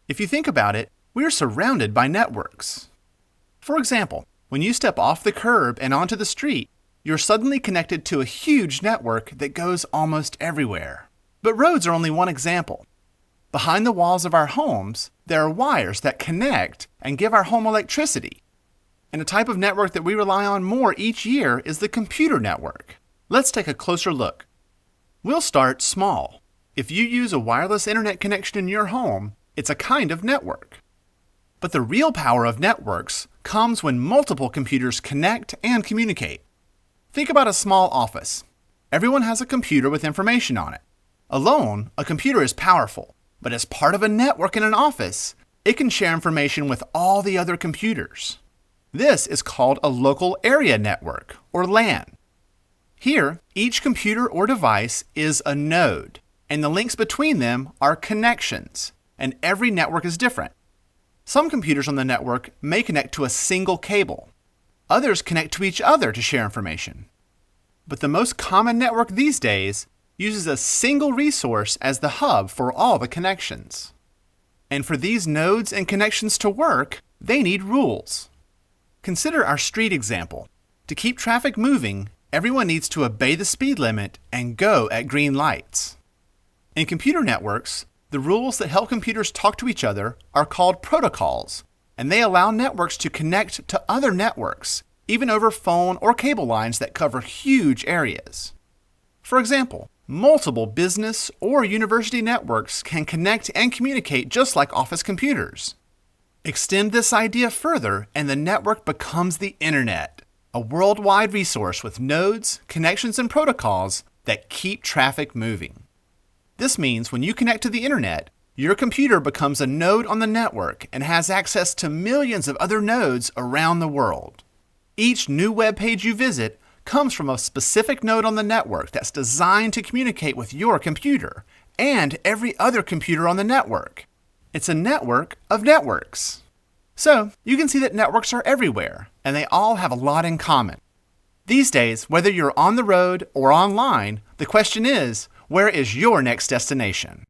If you think about it, we are surrounded by networks. For example, when you step off the curb and onto the street, you're suddenly connected to a huge network that goes almost everywhere. But roads are only one example. Behind the walls of our homes, there are wires that connect and give our home electricity. And a type of network that we rely on more each year is the computer network. Let's take a closer look. We'll start small. If you use a wireless internet connection in your home, it's a kind of network. But the real power of networks comes when multiple computers connect and communicate. Think about a small office. Everyone has a computer with information on it. Alone, a computer is powerful, but as part of a network in an office, it can share information with all the other computers. This is called a local area network, or LAN. Here, each computer or device is a node, and the links between them are connections, and every network is different. Some computers on the network may connect to a single cable. Others connect to each other to share information. But the most common network these days uses a single resource as the hub for all the connections. And for these nodes and connections to work, they need rules. Consider our street example. To keep traffic moving, everyone needs to obey the speed limit and go at green lights. In computer networks, the rules that help computers talk to each other are called protocols, and they allow networks to connect to other networks, even over phone or cable lines that cover huge areas. For example, multiple business or university networks can connect and communicate just like office computers. Extend this idea further, and the network becomes the Internet, a worldwide resource with nodes, connections, and protocols that keep traffic moving. This means when you connect to the Internet, your computer becomes a node on the network and has access to millions of other nodes around the world. Each new web page you visit comes from a specific node on the network that's designed to communicate with your computer and every other computer on the network. It's a network of networks. So, you can see that networks are everywhere, and they all have a lot in common. These days, whether you're on the road or online, the question is, where is your next destination?